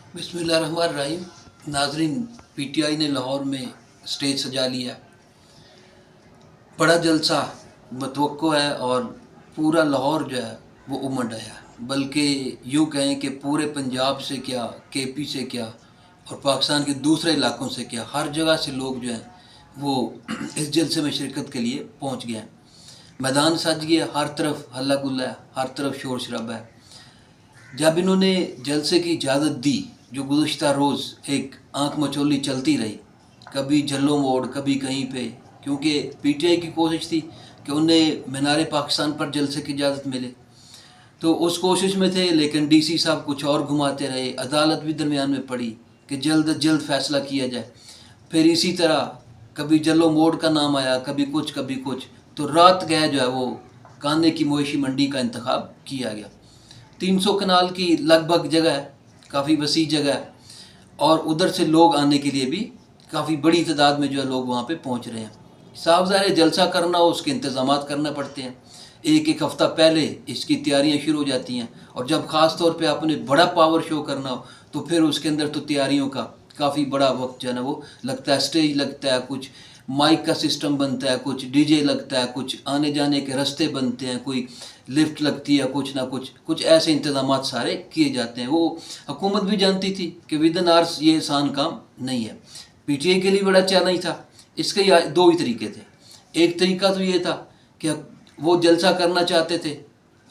बिस्मिल्लाहिर्रहमानिर्रहीम। नाजरीन, पीटीआई ने लाहौर में स्टेज सजा लिया। बड़ा जलसा मतवक्को है और पूरा लाहौर जो है वो उमड़ आया, बल्कि यूँ कहें कि पूरे पंजाब से क्या, केपी से क्या और पाकिस्तान के दूसरे इलाकों से क्या, हर जगह से लोग जो हैं वो इस जलसे में शिरकत के लिए पहुँच गए हैं। मैदान सज गया, हर तरफ हल्ला गुल्ला है, हर तरफ शोर शराबा है। जब इन्होंने जलसे की इजाज़त दी, जो गुज़श्ता रोज़ एक आंख मचोली चलती रही, कभी झल्लो मोड़, कभी कहीं पे, क्योंकि पीटीआई की कोशिश थी कि उन्हें मीनार पाकिस्तान पर जलसे की इजाज़त मिले, तो उस कोशिश में थे। लेकिन डीसी साहब कुछ और घुमाते रहे, अदालत भी दरमियान में पड़ी कि जल्द अज जल्द फ़ैसला किया जाए। फिर इसी तरह कभी जल्लो मोड़ का नाम आया, कभी कुछ कभी कुछ, तो रात गए जो है वो काने की मोएशी मंडी का इंतखाब किया गया। 300 कनाल की लगभग जगह है, काफ़ी वसी जगह है, और उधर से लोग आने के लिए भी काफ़ी बड़ी तादाद में जो है लोग वहाँ पे पहुँच रहे हैं। साफ ज़ाहिर जलसा करना हो, उसके इंतज़ामात करना पड़ते हैं। एक हफ़्ता पहले इसकी तैयारियाँ शुरू हो जाती हैं, और जब ख़ास तौर पे आपने बड़ा पावर शो करना हो तो फिर उसके अंदर तो तैयारियों का काफ़ी बड़ा वक्त जो है ना वो लगता है। स्टेज लगता है, कुछ माइक का सिस्टम बनता है, कुछ डीजे लगता है, कुछ आने जाने के रास्ते बनते हैं, कोई लिफ्ट लगती है, कुछ ना कुछ ऐसे इंतजामात सारे किए जाते हैं। वो हुकूमत भी जानती थी कि विदिन आवर्स ये आसान काम नहीं है। पीटीआई के लिए बड़ा चैलेंज था। इसके दो ही तरीके थे। एक तरीका तो ये था कि वो जलसा करना चाहते थे,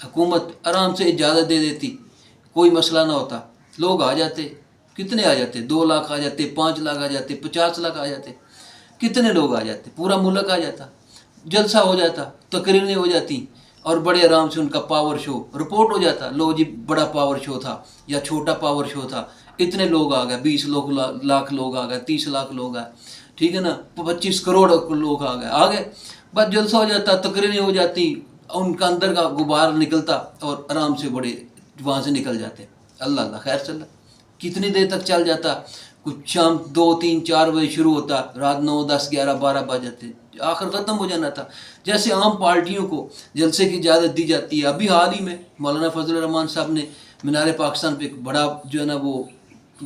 हुकूमत आराम से इजाज़त दे देती, कोई मसला ना होता, लोग आ जाते। कितने आ जाते? 2 लाख आ जाते, 5 लाख आ जाते, 50 लाख आ जाते, कितने लोग आ जाते, पूरा मुल्क आ जाता, जलसा हो जाता, तकरीरें हो जाती, और बड़े आराम से उनका पावर शो रिपोर्ट हो जाता। लो जी, बड़ा पावर शो था या छोटा पावर शो था, इतने लोग आ गए, 20 लाख लोग आ गए, 30 लाख लोग आए, ठीक है ना, 25 करोड़ लोग आ गए, बस जलसा हो जाता, तकरीरें हो जाती, उनका अंदर का गुबार निकलता और आराम से बड़े वहाँ से निकल जाते। अल्लाह अल्लाह खैर चल। कितनी देर तक चल जाता? कुछ शाम 2 3 4 बजे शुरू होता, रात 9 10 11 12 बज जाते, आखिर ख़त्म हो जाना था। जैसे आम पार्टियों को जलसे की इजाज़त दी जाती है। अभी हाल ही में मौलाना फजल रहमान साहब ने मीनार पाकिस्तान पे एक बड़ा जो है ना वो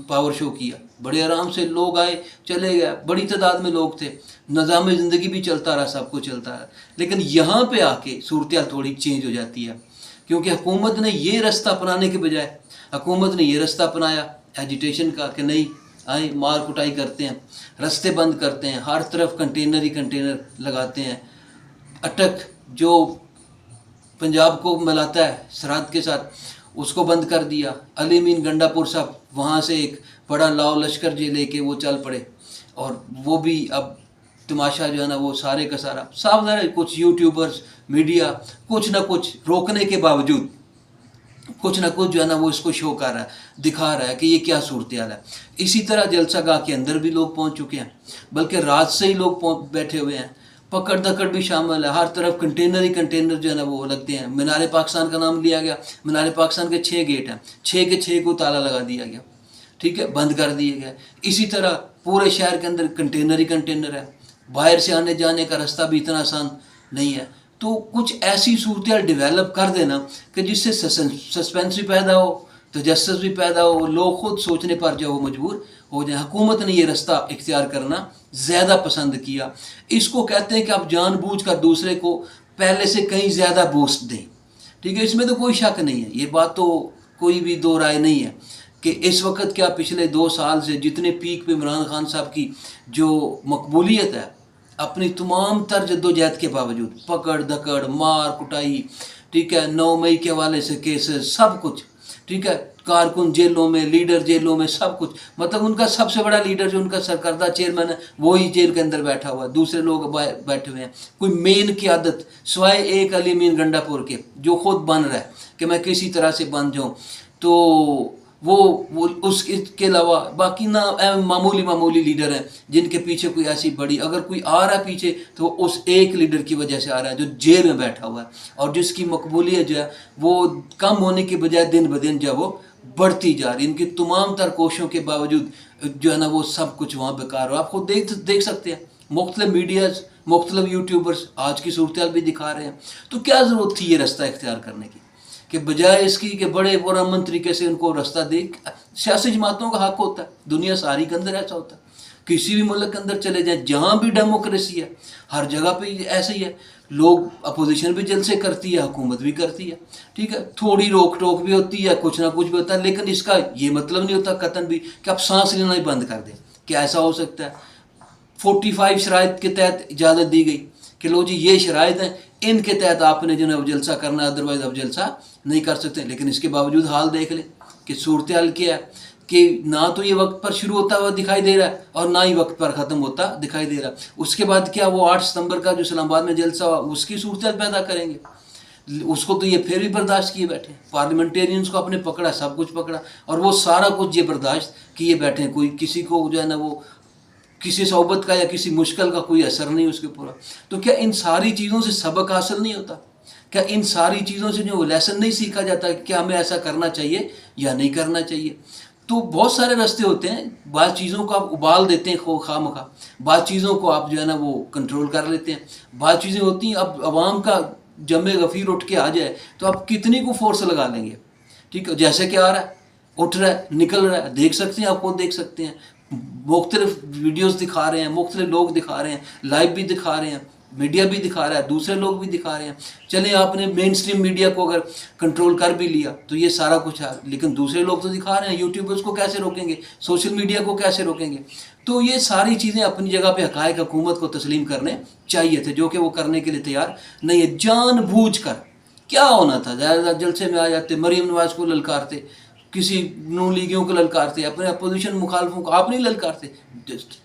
पावर शो किया, बड़े आराम से लोग आए, चले गए, बड़ी तादाद में लोग थे, निज़ाम ज़िंदगी भी चलता रहा, सब कुछ चलता रहा। लेकिन यहाँ पे आके सूरत थोड़ी चेंज हो जाती है, क्योंकि हुकूमत ने ये रास्ता अपनाने के बजाय हुकूमत ने ये रास्ता अपनाया एजिटेशन का कि नहीं, आए मार कुटाई करते हैं, रास्ते बंद करते हैं, हर तरफ कंटेनर ही कंटेनर लगाते हैं। अटक जो पंजाब को मिलाता है सरहद के साथ, उसको बंद कर दिया। अली मीन गंडापुर साहब वहाँ से एक बड़ा लाव लश्कर जे लेके वो चल पड़े, और वो भी अब तमाशा जो है ना वो सारे का सारा साफ ज़ाहिर। कुछ यूट्यूबर्स, मीडिया कुछ ना कुछ रोकने के बावजूद कुछ ना कुछ जो है ना वो इसको शो कर रहा है, दिखा रहा है कि ये क्या सूरत हाल है। इसी तरह जलसा गाह के अंदर भी लोग पहुंच चुके हैं, बल्कि रात से ही लोग बैठे हुए हैं, पकड़ दकड़ भी शामिल है, हर तरफ कंटेनर ही कंटेनर जो है ना वो लगते हैं। मीनार पाकिस्तान का नाम लिया गया, मीनार पाकिस्तान के 6 गेट हैं, 6 के 6 को ताला लगा दिया गया, ठीक है, बंद कर दिए गए। इसी तरह पूरे शहर के अंदर कंटेनर ही कंटेनर है, बाहर से आने जाने का रास्ता भी इतना आसान नहीं है। तो कुछ ऐसी सूरत डेवलप कर देना कि जिससे सस्पेंस भी पैदा हो, तजस्सुस भी पैदा हो, लोग खुद सोचने पर जो वो मजबूर हो जाए। हुकूमत ने ये रास्ता इख्तियार करना ज़्यादा पसंद किया। इसको कहते हैं कि आप जानबूझकर दूसरे को पहले से कहीं ज़्यादा बूस्ट दें, ठीक है, इसमें तो कोई शक नहीं है, ये बात तो कोई भी दो राय नहीं है कि इस वक्त क्या पिछले 2 साल से जितने पीक पे इमरान खान साहब की जो मकबूलियत है, अपनी तमाम तर जद्दोजहद के बावजूद, पकड़ धकड़ मार कुटाई, ठीक है, 9 मई के हवाले से केसेस, सब कुछ, ठीक है, कारकुन जेलों में, लीडर जेलों में, सब कुछ, मतलब उनका सबसे बड़ा लीडर जो उनका सरकर्दा चेयरमैन है वो ही जेल के अंदर बैठा हुआ है, दूसरे लोग बैठे हुए हैं। कोई मेन क़यादत सिवाय एक अली मीन गंडापुर के जो खुद बन रहा है कि मैं किसी तरह से बन जाऊँ, तो वो उसके अलावा बाकी ना मामूली लीडर हैं जिनके पीछे कोई ऐसी बड़ी, अगर कोई आ रहा है पीछे तो उस एक लीडर की वजह से आ रहा है जो जेल में बैठा हुआ है, और जिसकी मकबूलियत जो है वो कम होने के बजाय दिन ब दिन जो है वो बढ़ती जा रही है। इनकी तमाम तर कोशिशों के बावजूद जो है ना वो सब कुछ वहाँ बेकार हो। आप खुद देख सकते हैं, मुख्तलिफ मीडियाज़, मुख्तलिफ यूट्यूबर्स आज की सूरत भी दिखा रहे हैं। तो क्या ज़रूरत थी ये रास्ता इख्तियार करने की کہ بجائے اس کی کہ بڑے پرامن طریقے سے ان کو راستہ دے. سیاسی جماعتوں کا حق ہوتا ہے, دنیا ساری کے اندر ایسا ہوتا ہے. کسی بھی ملک کے اندر چلے جائیں جہاں بھی ڈیموکریسی ہے, ہر جگہ پہ ایسے ہی ہے. لوگ اپوزیشن بھی جلسے کرتی ہے, حکومت بھی کرتی ہے, ٹھیک ہے, تھوڑی روک ٹوک بھی ہوتی ہے, کچھ نہ کچھ بھی ہوتا ہے, لیکن اس کا یہ مطلب نہیں ہوتا قطعاً بھی کہ آپ سانس لینا ہی بند کر دیں. کہ ایسا ہو سکتا ہے 45 شرائط کے تحت اجازت دی گئی کہ لو جی یہ شرائط ہیں, ان کے تحت آپ نے جو ہے جلسہ کرنا ہے, ادروائز آپ جلسہ نہیں کر سکتے. لیکن اس کے باوجود حال دیکھ لیں کہ صورتحال کیا ہے کہ نہ تو یہ وقت پر شروع ہوتا ہوا دکھائی دے رہا ہے اور نہ ہی وقت پر ختم ہوتا دکھائی دے رہا ہے. اس کے بعد کیا وہ 8 ستمبر کا جو اسلام آباد میں جلسہ ہوا اس کی صورتحال پیدا کریں گے. اس کو تو یہ پھر بھی برداشت کیے بیٹھے, پارلیمنٹیرینز کو اپنے پکڑا, سب کچھ پکڑا, اور وہ سارا کچھ یہ برداشت کیے بیٹھے. کوئی کسی کو جو ہے نا وہ کسی صحبت کا یا کسی مشکل کا کوئی اثر نہیں اس کے پورا. تو کیا ان ساری چیزوں سے سبق حاصل نہیں ہوتا؟ کیا ان ساری چیزوں سے جو لیسن نہیں سیکھا جاتا کہ کیا ہمیں ایسا کرنا چاہیے یا نہیں کرنا چاہیے؟ تو بہت سارے راستے ہوتے ہیں. بعض چیزوں کو آپ ابال دیتے ہیں خواہ مخواہ, بعض چیزوں کو آپ جو ہے نا وہ کنٹرول کر لیتے ہیں. بعض چیزیں ہوتی ہیں اب عوام کا جمع غفیر اٹھ کے آ جائے تو آپ کتنی کو فورس لگا لیں گے, ٹھیک ہے, جیسے کہ آ رہا ہے, اٹھ رہا ہے, نکل رہا ہے, دیکھ سکتے ہیں, آپ خود دیکھ سکتے ہیں, مختلف ویڈیوز دکھا رہے ہیں, مختلف لوگ دکھا رہے ہیں, لائیو بھی دکھا رہے ہیں, میڈیا بھی دکھا رہا ہے, دوسرے لوگ بھی دکھا رہے ہیں. چلیں آپ نے مین سٹریم میڈیا کو اگر کنٹرول کر بھی لیا تو یہ سارا کچھ ہے, لیکن دوسرے لوگ تو دکھا رہے ہیں. یوٹیوبرز کو کیسے روکیں گے, سوشل میڈیا کو کیسے روکیں گے؟ تو یہ ساری چیزیں اپنی جگہ پہ حقائق حکومت کو تسلیم کرنے چاہیے تھے, جو کہ وہ کرنے کے لیے تیار نہیں ہے. جان بوجھ کر کیا ہونا تھا, زیادہ جلسے میں آ جاتے, مریم نواز کو للکارتے, کسی نون لیگیوں کو للکارتے, اپنے اپوزیشن مخالفوں کو آپ نہیں للکارتے,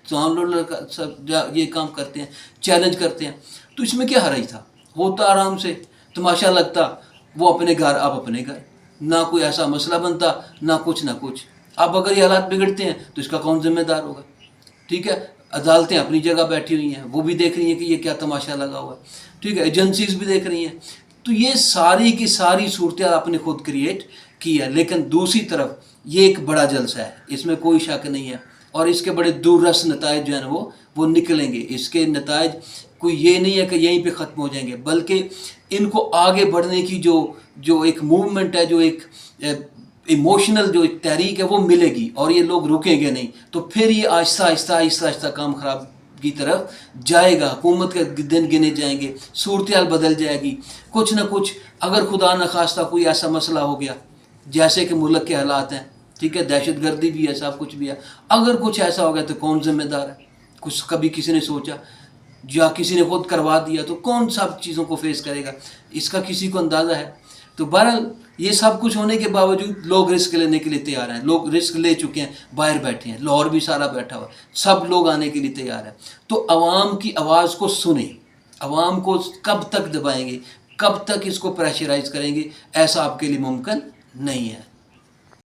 تمام لوگ سب یہ کام کرتے ہیں, چیلنج کرتے ہیں. تو اس میں کیا حرج تھا؟ ہوتا آرام سے, تماشا لگتا, وہ اپنے گھر آپ اپنے گھر, نہ کوئی ایسا مسئلہ بنتا, نہ کچھ نہ کچھ. اب اگر یہ حالات بگڑتے ہیں تو اس کا کون ذمہ دار ہوگا؟ ٹھیک ہے, عدالتیں اپنی جگہ بیٹھی ہوئی ہیں, وہ بھی دیکھ رہی ہیں کہ یہ کیا تماشا لگا ہوا ہے, ٹھیک ہے, ایجنسیز بھی دیکھ رہی ہیں. تو یہ ساری کی ساری صورتحال آپ نے خود کریٹ کی ہے. لیکن دوسری طرف یہ ایک بڑا جلسہ ہے, اس میں کوئی شک نہیں ہے, اور اس کے بڑے دور رس نتائج جو ہیں وہ نکلیں گے. اس کے نتائج کوئی یہ نہیں ہے کہ یہیں پہ ختم ہو جائیں گے, بلکہ ان کو آگے بڑھنے کی جو ایک موومنٹ ہے, جو ایک ایموشنل جو ایک تحریک ہے وہ ملے گی, اور یہ لوگ رکیں گے نہیں. تو پھر یہ آہستہ آہستہ آہستہ آہستہ کام خراب کی طرف جائے گا. حکومت کے دن گنے جائیں گے, صورتحال بدل جائے گی. کچھ نہ کچھ اگر خدا نخواستہ کوئی ایسا مسئلہ ہو گیا جیسے کہ ملک کے حالات ہیں, ٹھیک ہے, دہشت گردی بھی ہے, سب کچھ بھی ہے, اگر کچھ ایسا ہو گیا تو کون ذمہ دار ہے؟ کچھ کبھی کسی نے سوچا؟ یا کسی نے خود کروا دیا تو کون سب چیزوں کو فیس کرے گا؟ اس کا کسی کو اندازہ ہے؟ تو بہرحال یہ سب کچھ ہونے کے باوجود لوگ رسک لینے کے لیے تیار ہیں. لوگ رسک لے چکے ہیں, باہر بیٹھے ہیں, لاہور بھی سارا بیٹھا ہوا, سب لوگ آنے کے لیے تیار ہیں. تو عوام کی آواز کو سنیں. عوام کو کب تک دبائیں گے, کب تک اس کو پریشرائز کریں گے؟ ایسا آپ کے لیے ممکن نہیں ہے.